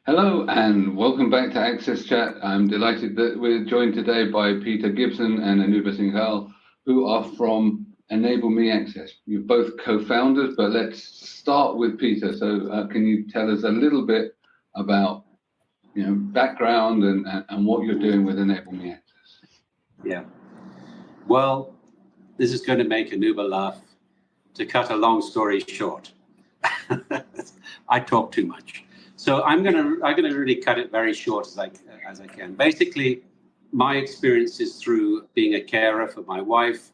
Hello and welcome back to Access Chat. I'm delighted that we're joined today by Peter Gibson and Anubha Singhal, who are from EnableMeAccess. You're both co-founders, but let's start with Peter. So can you tell us a little bit about background and what you're doing with EnableMeAccess? Yeah. Well, this is going to make Anubha laugh. To cut a long story short, I talk too much. So I'm gonna really cut it very short as I can. Basically, my experience is through being a carer for my wife.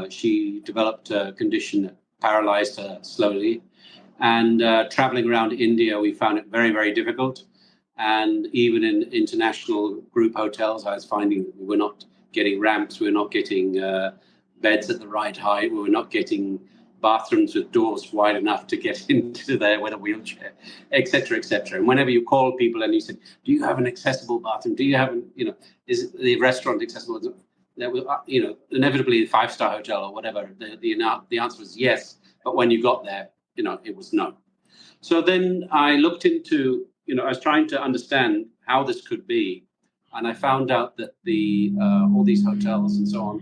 She developed a condition that paralyzed her slowly, and traveling around India, we found it very, very difficult. And even in international group hotels, I was finding that we were not getting ramps, we were not getting beds at the right height, we were not getting bathrooms with doors wide enough to get into there with a wheelchair, etc., etc. And whenever you call people and you say, do you have an accessible bathroom? Do you have is the restaurant accessible? That was, inevitably a 5-star hotel or whatever, the answer was yes. But when you got there, it was no. So then I looked into, I was trying to understand how this could be. And I found out that all these hotels and so on,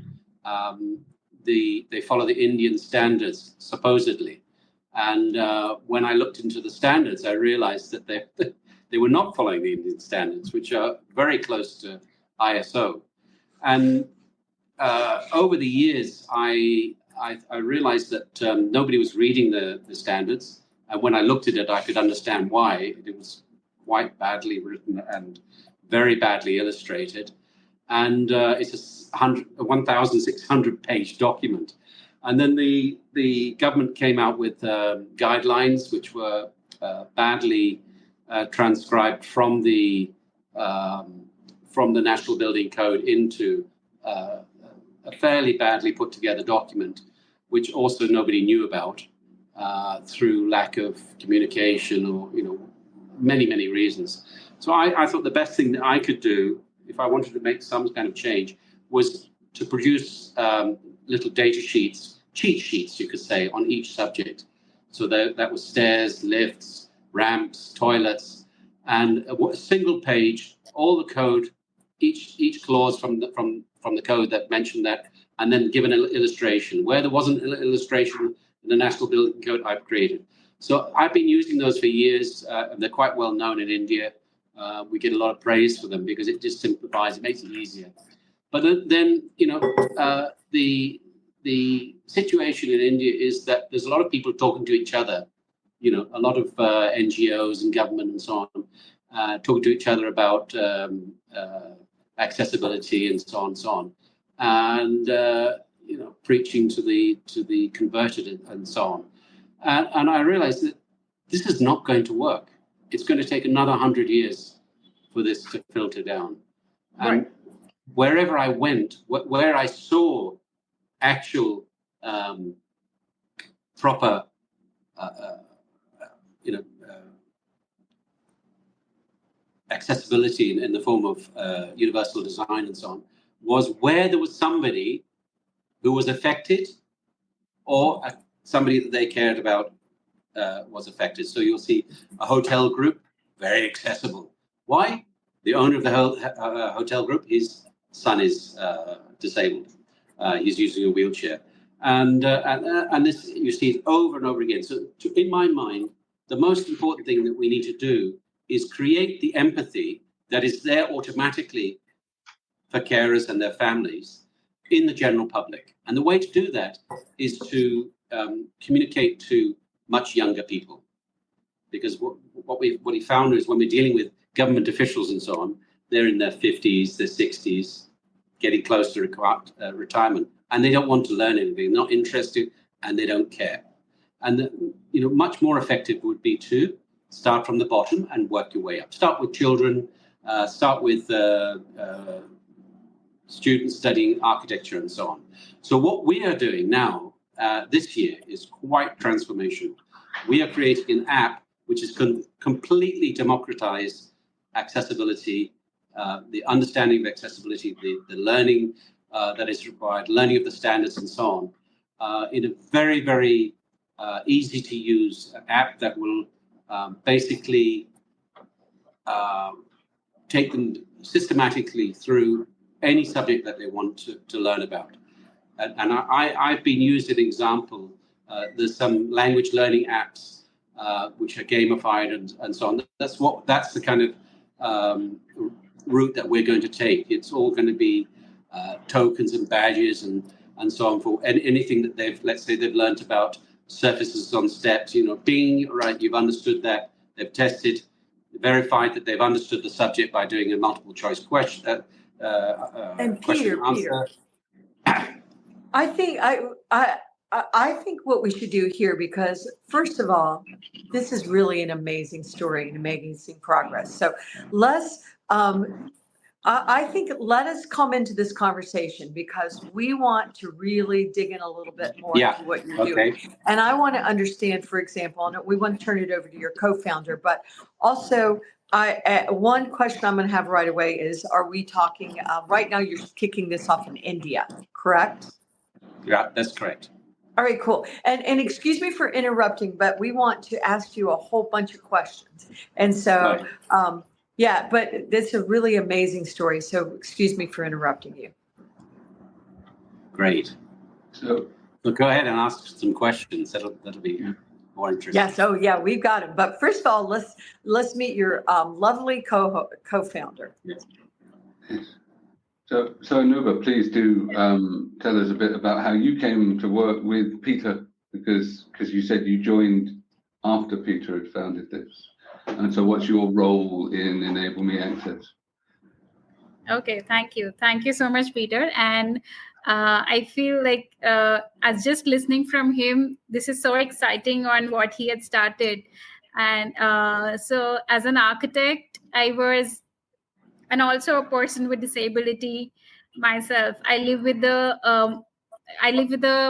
they follow the Indian standards, supposedly. And when I looked into the standards, I realized that they were not following the Indian standards, which are very close to ISO. And over the years, I realized that nobody was reading the standards. And when I looked at it, I could understand why. It was quite badly written and very badly illustrated. And it's a 1,600-page document. And then the government came out with guidelines which were badly transcribed from the National Building Code into a fairly badly put together document, which also nobody knew about through lack of communication or many, many reasons. So I thought the best thing that I could do if I wanted to make some kind of change was to produce little data sheets, cheat sheets, you could say, on each subject. So that was stairs, lifts, ramps, toilets, and a single page, all the code, each clause from the code that mentioned that, and then given an illustration. Where there wasn't an illustration in the National Building Code, I've created. So I've been using those for years. And they're quite well known in India. We get a lot of praise for them because it just simplifies, it makes it easier. But then the situation in India is that there's a lot of people talking to each other, a lot of NGOs and government and so on, talking to each other about accessibility and so on, and preaching to the converted and so on. And I realized that this is not going to work. It's going to take another 100 years for this to filter down. And right. Wherever I went, where I saw actual proper, accessibility in the form of universal design and so on, was where there was somebody who was affected or somebody that they cared about was affected. So you'll see a hotel group, very accessible. Why? The owner of the hotel group, his son is disabled. He's using a wheelchair. And this, you see it over and over again. So in my mind, the most important thing that we need to do is create the empathy that is there automatically for carers and their families in the general public. And the way to do that is to communicate to much younger people, because what we found is when we're dealing with government officials and so on, they're in their 50s, their 60s, getting close to retirement, and they don't want to learn anything, not interested, and they don't care. And much more effective would be to start from the bottom and work your way up. Start with children, start with students studying architecture and so on. So what we are doing now this year is quite transformational. We are creating an app which is completely democratize accessibility, the understanding of accessibility, the learning that is required, learning of the standards and so on, in a very, very easy to use app that will basically take them systematically through any subject that they want to learn about. And I've been used as an example. There's some language learning apps which are gamified and so on. That's the kind of route that we're going to take. It's all going to be tokens and badges and so on for anything that they've learned about surfaces on steps. Bing, right? You've understood that. They've tested, verified that they've understood the subject by doing a multiple choice question. And question Peter, I think what we should do here, because first of all, this is really an amazing story and amazing progress. So I think let us come into this conversation because we want to really dig in a little bit more into what you're doing. And I want to understand, for example, and we want to turn it over to your co-founder, but also one question I'm going to have right away is, are we talking, right now you're kicking this off in India, correct? Yeah, that's correct. All right, cool. And excuse me for interrupting, but we want to ask you a whole bunch of questions. And so, yeah, but it's a really amazing story. So excuse me for interrupting you. Great. So go ahead and ask some questions. That'll be more interesting. Yes. Oh, yeah, we've got them. But first of all, let's meet your lovely co-founder. Yes. So Anubha, please do tell us a bit about how you came to work with Peter, because you said you joined after Peter had founded this. And so what's your role in EnableMeAccess? Okay, thank you. Thank you so much, Peter. And I feel like as just listening from him, this is so exciting on what he had started. And so as an architect, and also a person with disability myself, I live with a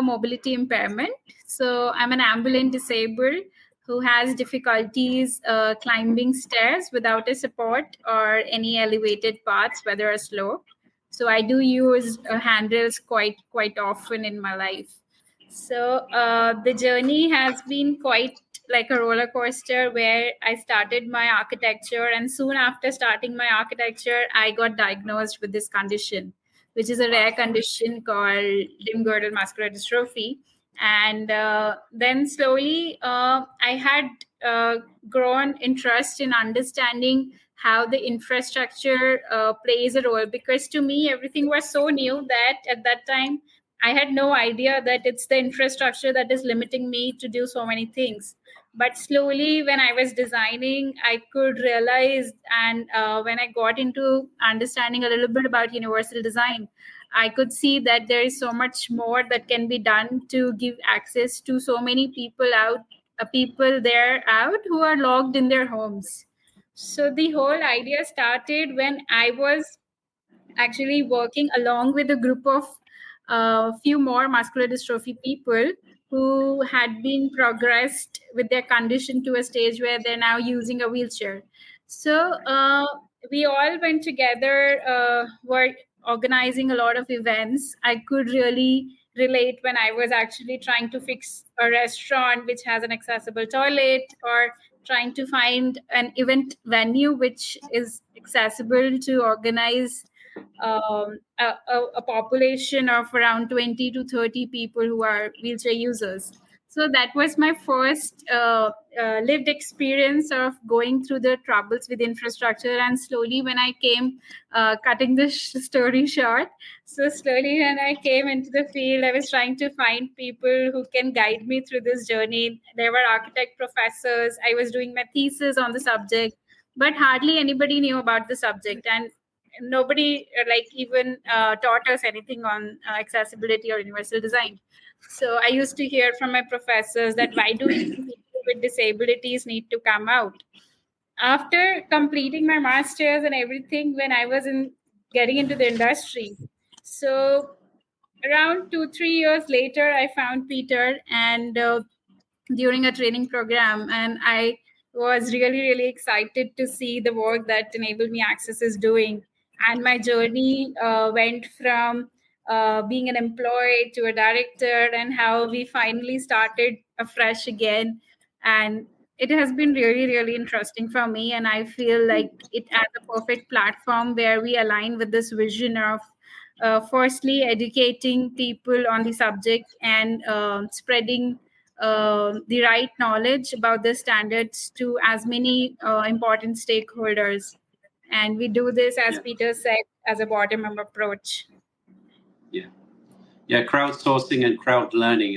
mobility impairment. So I'm an ambulant disabled who has difficulties climbing stairs without a support or any elevated paths, whether a slope. So I do use handrails quite often in my life. So the journey has been quite like a roller coaster, where I started my architecture, and soon after starting my architecture, I got diagnosed with this condition, which is a rare condition called limb-girdle muscular dystrophy. And then slowly I had grown interest in understanding how the infrastructure plays a role, because to me, everything was so new that at that time, I had no idea that it's the infrastructure that is limiting me to do so many things. But slowly, when I was designing, I could realize, and when I got into understanding a little bit about universal design, I could see that there is so much more that can be done to give access to so many people out who are locked in their homes. So the whole idea started when I was actually working along with a group of few more muscular dystrophy people who had been progressed with their condition to a stage where they're now using a wheelchair. So we all went together, were organizing a lot of events. I could really relate when I was actually trying to fix a restaurant which has an accessible toilet, or trying to find an event venue which is accessible to organize a population of around 20 to 30 people who are wheelchair users. So that was my first lived experience of going through the troubles with infrastructure. And slowly when I came, cutting the story short, so slowly when I came into the field, I was trying to find people who can guide me through this journey. There were architect professors. I was doing my thesis on the subject, but hardly anybody knew about the subject. And nobody even taught us anything on accessibility or universal design. So I used to hear from my professors that why do people with disabilities need to come out? After completing my master's and everything, when I was getting into the industry, so around 2-3 years later, I found Peter and during a training program, and I was really excited to see the work that EnableMeAccess is doing. And my journey went from being an employee to a director, and how we finally started afresh again. And it has been really, really interesting for me. And I feel like it as a perfect platform where we align with this vision of firstly educating people on the subject and spreading the right knowledge about the standards to as many important stakeholders. And we do this, as Peter said, as a bottom-up approach. Yeah, crowdsourcing and crowd learning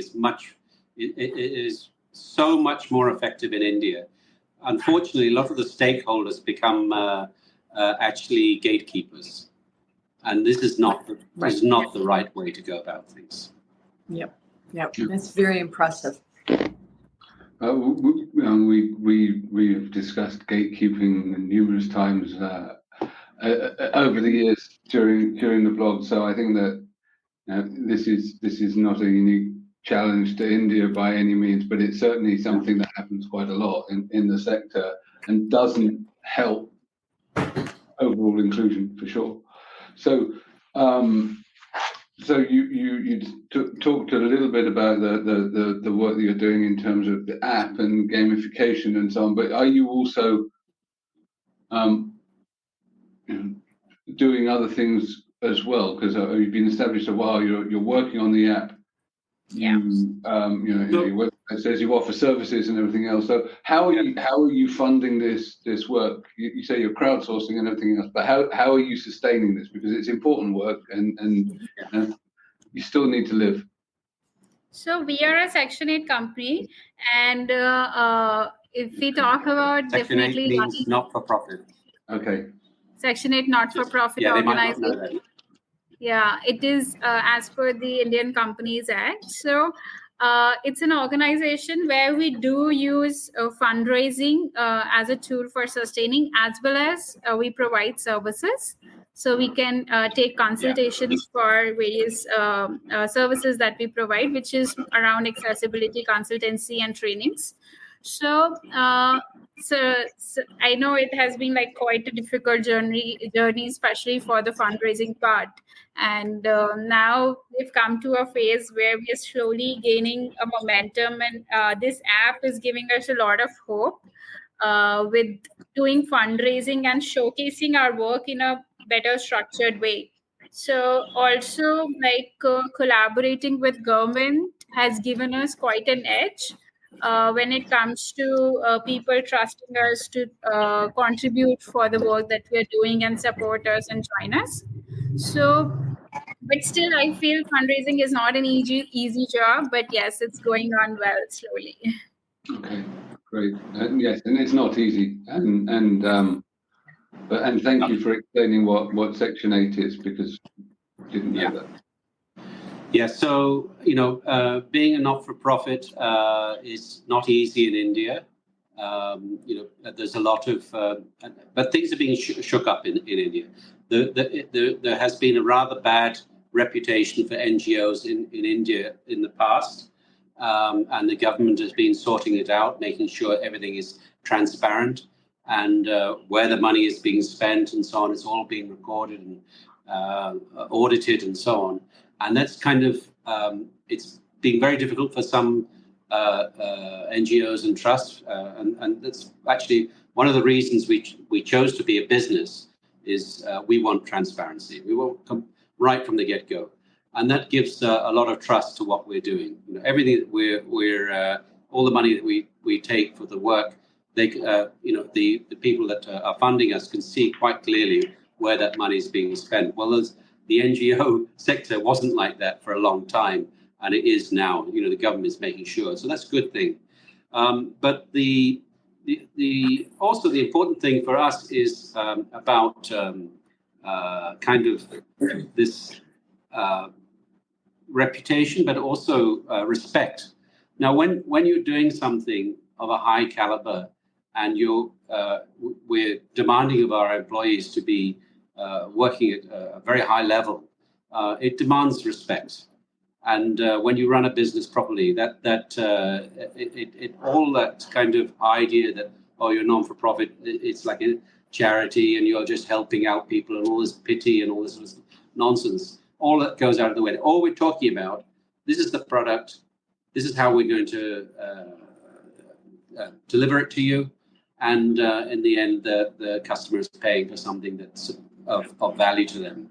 is so much more effective in India. Unfortunately, a lot of the stakeholders become actually gatekeepers, and this is not the right way to go about things. Yep, that's very impressive. We've discussed gatekeeping numerous times over the years during the blog. So I think that this is not a unique challenge to India by any means, but it's certainly something that happens quite a lot in the sector and doesn't help overall inclusion for sure. So you talked a little bit about the work that you're doing in terms of the app and gamification and so on, but are you also doing other things as well? Because you've been established a while, you're working on the app. Your website says you offer services and everything else. So how are you funding this work? You say you're crowdsourcing and everything else, but how are you sustaining this? Because it's important work and you still need to live. So we are a Section 8 company, and if we talk about Section 8 means not-for-profit. Okay. Section 8 not-for-profit organization. Yeah, it is as per the Indian Companies Act. So it's an organization where we do use fundraising as a tool for sustaining, as well as we provide services. So we can take consultations for various services that we provide, which is around accessibility, consultancy, and trainings. So I know it has been like quite a difficult journey, especially for the fundraising part. And now we've come to a phase where we are slowly gaining a momentum, and this app is giving us a lot of hope with doing fundraising and showcasing our work in a better structured way. So also collaborating with government has given us quite an edge when it comes to people trusting us to contribute for the work that we are doing and support us and join us. So, but still, I feel fundraising is not an easy job, but yes, it's going on well slowly. Okay, great. Yes, and it's not easy, and thank you for explaining what Section 8 is, because I didn't know that. Yeah, so being a not-for-profit is not easy in India. There's a lot of, but things are being shook up in India. There has been a rather bad reputation for NGOs in India in the past, and the government has been sorting it out, making sure everything is transparent and where the money is being spent and so on. It's all being recorded and audited and so on. And that's kind of, it's been very difficult for some NGOs and trusts. And that's actually one of the reasons we chose to be a business is we want transparency. We want right from the get-go. And that gives a lot of trust to what we're doing. Everything that we're all the money that we take for the work, they, the people that are funding us can see quite clearly where that money is being spent. Well, the NGO sector wasn't like that for a long time, and it is now. The government is making sure, so that's a good thing. But the also the important thing for us is about kind of this reputation, but also respect. Now, when you're doing something of a high caliber, and we're demanding of our employees to be working at a very high level, it demands respect. And when you run a business properly, all that kind of idea that, you're non-for-profit, it's like a charity and you're just helping out people and all this pity and all this nonsense, all that goes out of the way. All we're talking about, this is the product, this is how we're going to deliver it to you, and in the end, the customer is paying for something that's of value to them.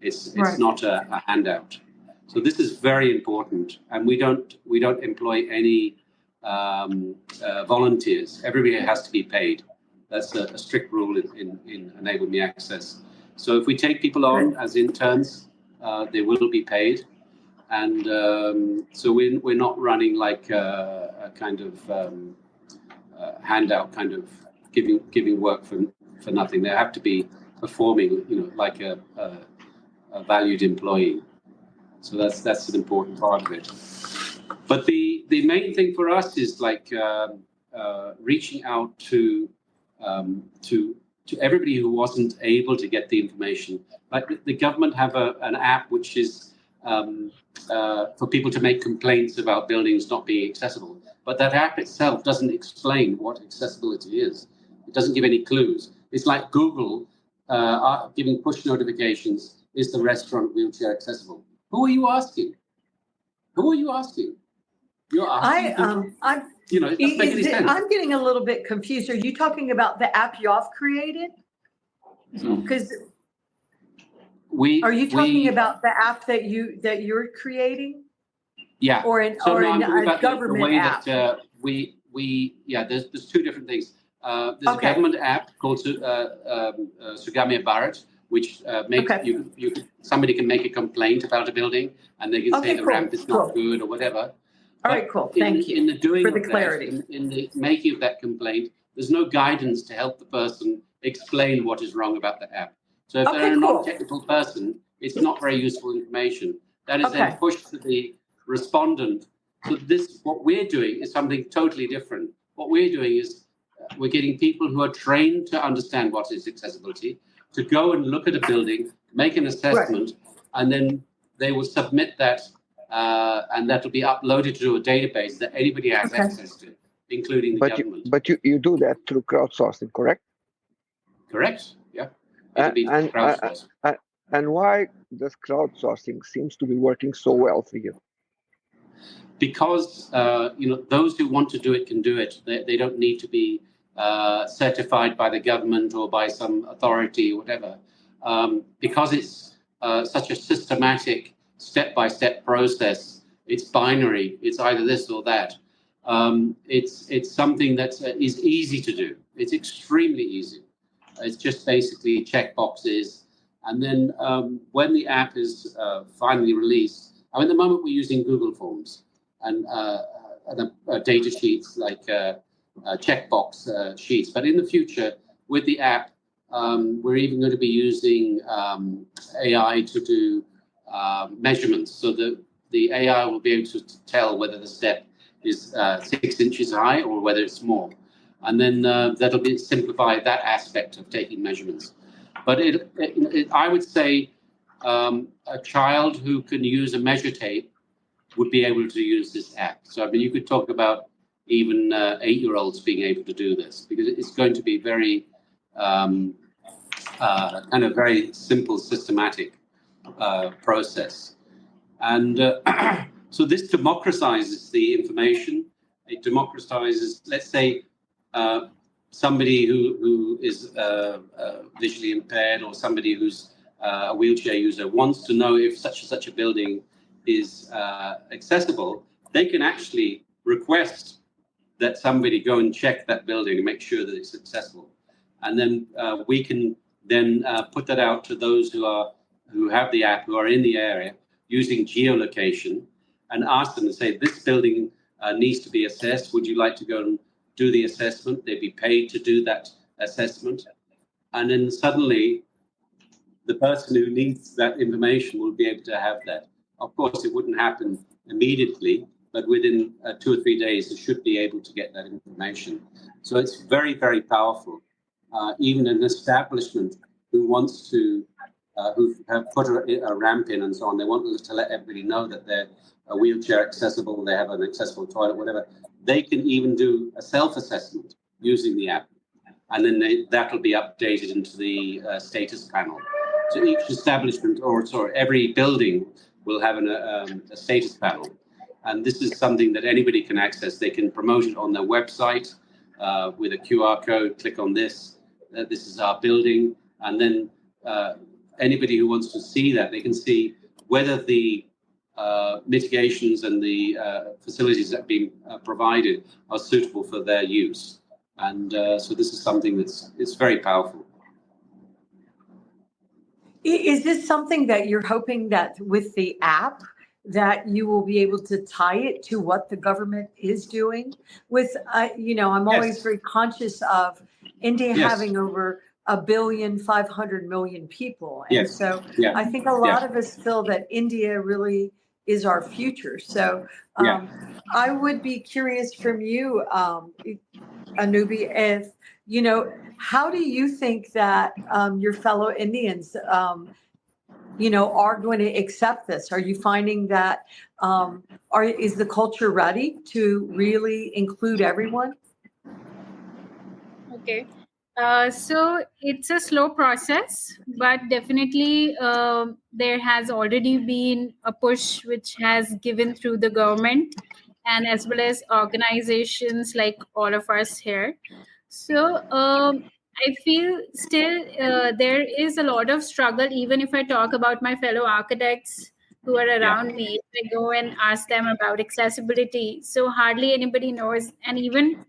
It's not a handout. So this is very important, and we don't employ any volunteers. Everybody has to be paid. That's a strict rule in EnableMeAccess. So if we take people on as interns, they will be paid, and so we're not running like a kind of handout, kind of giving work for nothing. They have to be performing, like a valued employee. So that's an important part of it. But the main thing for us is like reaching out to everybody who wasn't able to get the information. Like the government have an app which is for people to make complaints about buildings not being accessible. But that app itself doesn't explain what accessibility is. It doesn't give any clues. It's like Google giving push notifications, is the restaurant wheelchair accessible? Who are you asking? You're asking. it doesn't make any sense. I'm getting a little bit confused. Are you talking about the app y'all created? Because are you talking about the app that you're creating? Yeah. Or a government app? There's two different things. There's a government app called Sugami Bharat, which makes somebody can make a complaint about a building, and they can say the ramp is not good or whatever. All right, cool. Thank you in the doing for the clarity. In the making of that complaint, there's no guidance to help the person explain what is wrong about the app. So if they're a non-technical person, it's not very useful information. That is then pushed to the respondent. So what we're doing is something totally different. What we're doing is we're getting people who are trained to understand what is accessibility, to go and look at a building, make an assessment, and then they will submit that, and that will be uploaded to a database that anybody has access to, including the government. But you do that through crowdsourcing, correct? Correct, yeah. And why does crowdsourcing seems to be working so well for you? Because those who want to do it can do it. They don't need to be certified by the government or by some authority or whatever. Because it's such a systematic, step-by-step process. It's binary. It's either this or that. It's something that is easy to do. It's extremely easy. It's just basically check boxes. And then when the app is finally released, at the moment we're using Google Forms and data sheets like checkbox sheets. But in the future, with the app, we're even going to be using AI to do measurements. So the AI will be able to tell whether the step is 6 inches high or whether it's more. And then that'll be simplify that aspect of taking measurements. But I would say a child who can use a measure tape would be able to use this app. So, you could talk about even 8-year-olds being able to do this, because it's going to be very kind of very simple, systematic process. And so this democratizes the information. It democratizes, let's say, somebody who is visually impaired, or somebody who's a wheelchair user wants to know if such a building is accessible. They can actually request that somebody go and check that building and make sure that it's accessible. And then we can then put that out to those who have the app, who are in the area, using geolocation, and ask them to say, this building needs to be assessed. Would you like to go and do the assessment? They'd be paid to do that assessment. And then suddenly, the person who needs that information will be able to have that. Of course, it wouldn't happen immediately, but within 2 or 3 days, they should be able to get that information. So it's very, very powerful. Even an establishment who wants to, who have put a ramp in and so on, they want to let everybody know that they're wheelchair accessible, they have an accessible toilet, whatever. They can even do a self-assessment using the app, and then that'll be updated into the status panel. So each establishment, every building will have a status panel. And this is something that anybody can access. They can promote it on their website. with a QR code, click on this, this is our building, and then anybody who wants to see that, they can see whether the mitigations and the facilities that are being provided are suitable for their use. And so this is something it's very powerful. Is this something that you're hoping that with the app that you will be able to tie it to what the government is doing? With, I'm always very conscious of India having over 1,500,000,000 people. And so I think a lot of us feel that India really is our future. So I would be curious from you, Anubha, if, how do you think that your fellow Indians, are going to accept this? Are you finding that, is the culture ready to really include everyone? Okay. So it's a slow process, but definitely there has already been a push which has given through the government and as well as organizations like all of us here. So I feel still there is a lot of struggle, even if I talk about my fellow architects who are around me. If I go and ask them about accessibility, so hardly anybody knows, and even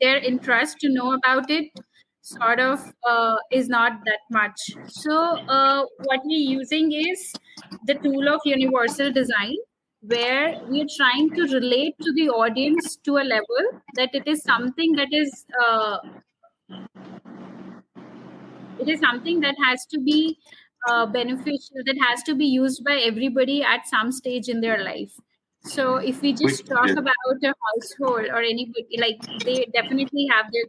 their interest to know about it sort of is not that much. So what we're using is the tool of universal design, where we are trying to relate to the audience to a level that it is something that is has to be beneficial, that has to be used by everybody at some stage in their life. So if we just talk about a household or anybody, like they definitely have their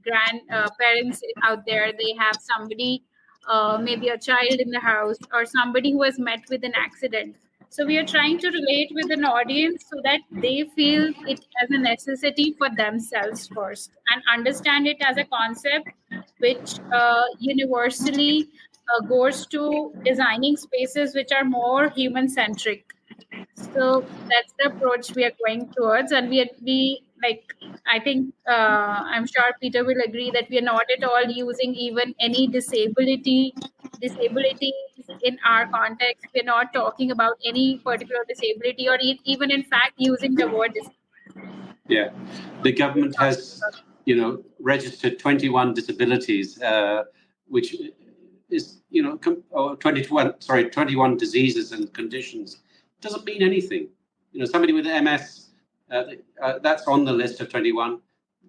grandparents out there. They have somebody, maybe a child in the house or somebody who has met with an accident. So we are trying to relate with an audience so that they feel it as a necessity for themselves first and understand it as a concept which universally goes to designing spaces which are more human-centric. So that's the approach we are going towards, and I think I'm sure Peter will agree that we are not at all using even any disability in our context. We're not talking about any particular disability or even in fact using the word disability. Yeah, the government has, registered 21 disabilities, which is, 21 diseases and conditions. Doesn't mean anything. Somebody with MS, that's on the list of 21.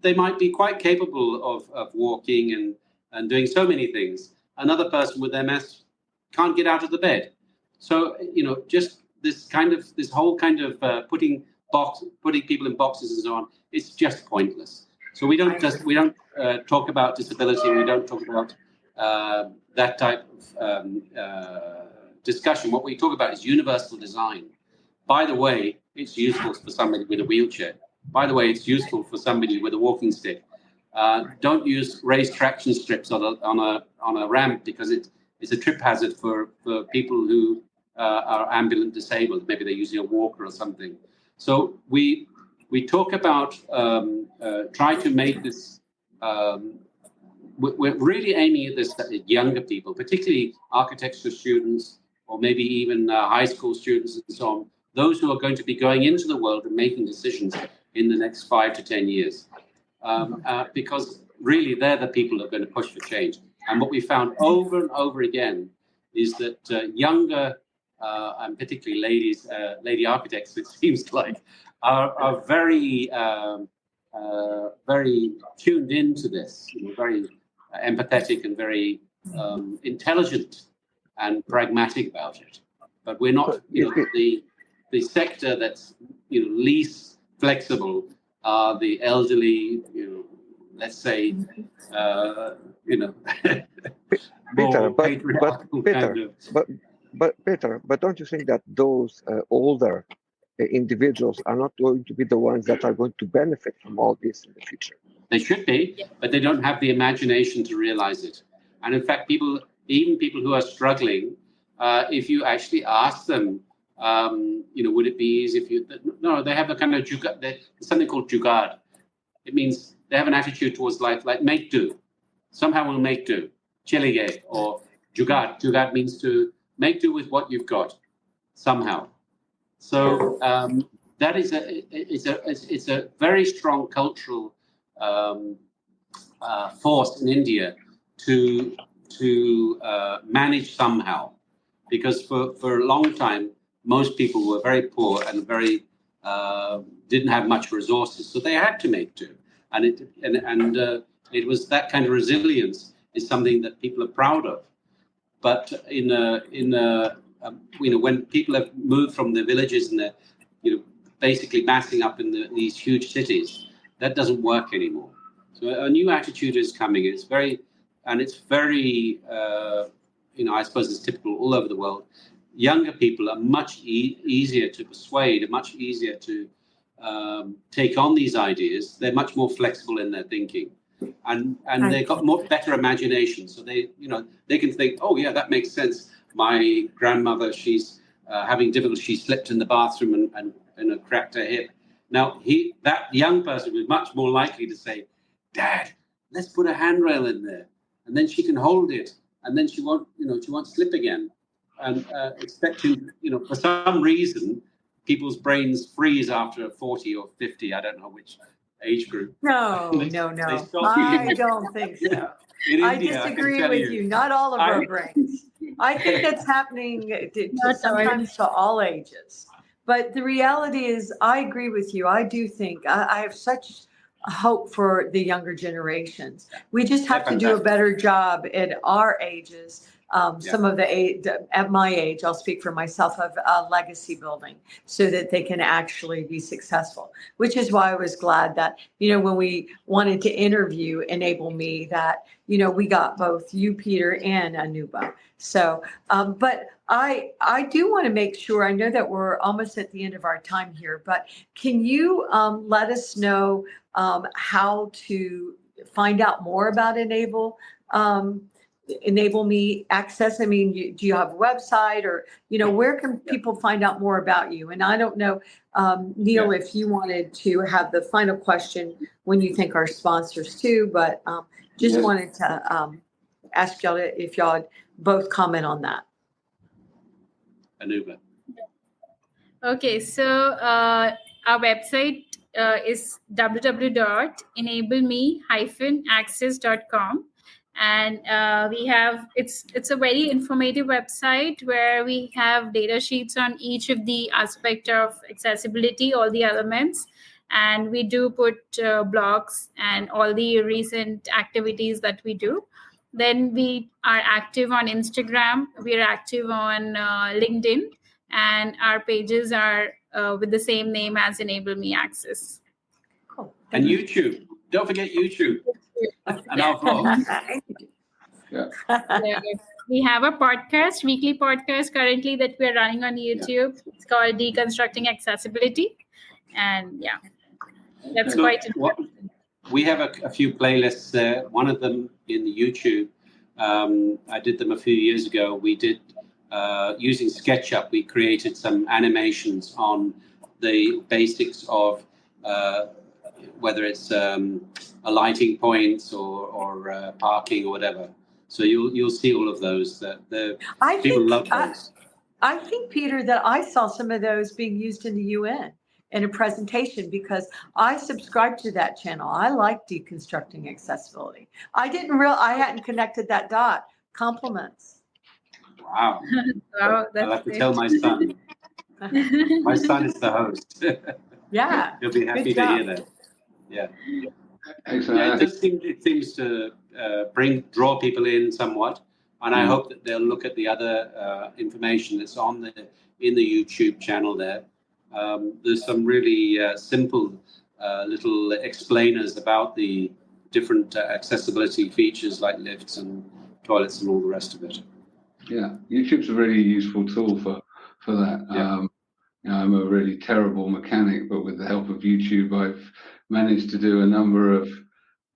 They might be quite capable of walking and doing so many things. Another person with MS can't get out of the bed. So, just this whole kind of putting people in boxes and so on, it's just pointless. So we don't talk about disability. We don't talk about that type of discussion. What we talk about is universal design. By the way, it's useful for somebody with a wheelchair. By the way, it's useful for somebody with a walking stick. Don't use raised traction strips on a ramp because it's a trip hazard for people who are ambulant disabled. Maybe they're using a walker or something. So we talk about try to make this. We're really aiming at this at younger people, particularly architecture students, or maybe even high school students and so on. Those who are going to be going into the world and making decisions in the next 5 to 10 years, because really they're the people that are going to push for change. And what we found over and over again is that younger, and particularly lady architects, it seems like, are very, very tuned into this, very empathetic and very intelligent and pragmatic about it. But we're not, the sector that's least flexible are the elderly, let's say, Peter, but don't you think that those older individuals are not going to be the ones that are going to benefit from all this in the future? They should be, but they don't have the imagination to realize it. And in fact, even people who are struggling, if you actually ask them, would it be easy if you? No, they have a kind of there's something called jugaad. It means they have an attitude towards life like make do. Somehow we'll make do. Chelige or jugaad. Jugaad means to make do with what you've got somehow. So that is it's a very strong cultural force in India to manage somehow, because for a long time most people were very poor and very didn't have much resources, so they had to make do, and it was that kind of resilience is something that people are proud of. But when people have moved from the villages and they're basically massing up in these huge cities, that doesn't work anymore. So a new attitude is coming. It's very I suppose it's typical all over the world. Younger people are much easier to persuade, much easier to take on these ideas. They're much more flexible in their thinking, and they've got better imagination. So they can think, oh yeah, that makes sense. My grandmother, she's having difficulty. She slipped in the bathroom and cracked her hip. Now that young person was much more likely to say, Dad, let's put a handrail in there, and then she can hold it, and then she won't slip again. And expecting, for some reason, people's brains freeze after 40 or 50. I don't know which age group. No. I don't think so. I disagree with you. Not all of our brains. I think that's happening sometimes to all ages. But the reality is, I agree with you. I do think I have such hope for the younger generations. We just have to do a better job at our ages. Some of at my age, I'll speak for myself, of legacy building so that they can actually be successful, which is why I was glad that, when we wanted to interview Enable Me, that, we got both you, Peter, and Anubha. So, but I do want to make sure, I know that we're almost at the end of our time here, but can you let us know how to find out more about EnableMeAccess? I mean, do you have a website, or, where can people find out more about you? And I don't know, Neil, if you wanted to have the final question when you thank our sponsors too, but just wanted to ask y'all if y'all both comment on that. Anubha. Okay, so our website is www.EnableMe-access.com. And we have it's a very informative website where we have data sheets on each of the aspect of accessibility, all the elements, and we do put blogs and all the recent activities that we do. Then we are active on Instagram, we are active on LinkedIn, and our pages are with the same name as EnableMeAccess. Cool. And YouTube, don't forget YouTube. And our vlogs. We have a weekly podcast currently that we're running on YouTube. It's called Deconstructing Accessibility. And that's quite important. We have a few playlists there. One of them in the YouTube, I did them a few years ago. We did, using SketchUp, we created some animations on the basics of whether it's alighting points or parking or whatever. So you'll see all of those. People love those. I think, Peter, that I saw some of those being used in the UN in a presentation, because I subscribe to that channel. I like deconstructing accessibility. I hadn't connected that dot. Compliments. Wow. Wow, I'll have to tell my son. My son is the host. Yeah. He'll be happy to hear that. Yeah. Excellent. It seems to draw people in somewhat, and I hope that they'll look at the other information that's in the YouTube channel there. There's some really simple little explainers about the different accessibility features like lifts and toilets and all the rest of it. Yeah, YouTube's a really useful tool for that. Yeah. I'm a really terrible mechanic, but with the help of YouTube, I've managed to do a number of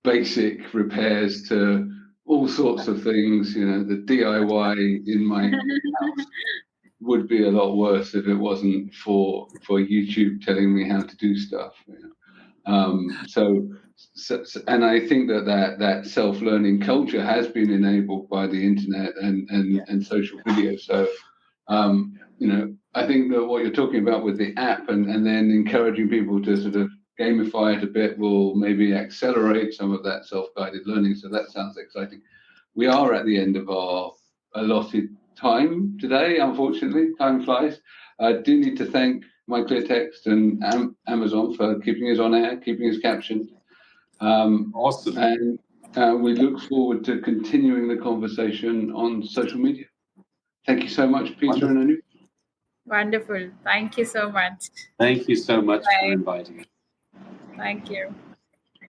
basic repairs to all sorts of things. The DIY in my house would be a lot worse if it wasn't for YouTube telling me how to do stuff. So and I think that self-learning culture has been enabled by the internet and social video. So, I think that what you're talking about with the app and then encouraging people to sort of gamify it a bit will maybe accelerate some of that self-guided learning. So that sounds exciting. We are at the end of our allotted time today. Unfortunately, time flies. I do need to thank MyClearText and Amazon for keeping us on air, keeping us captioned. Awesome. And we look forward to continuing the conversation on social media. Thank you so much, Peter and Anu. Wonderful. Thank you so much. Thank you so much for inviting us. Thank you.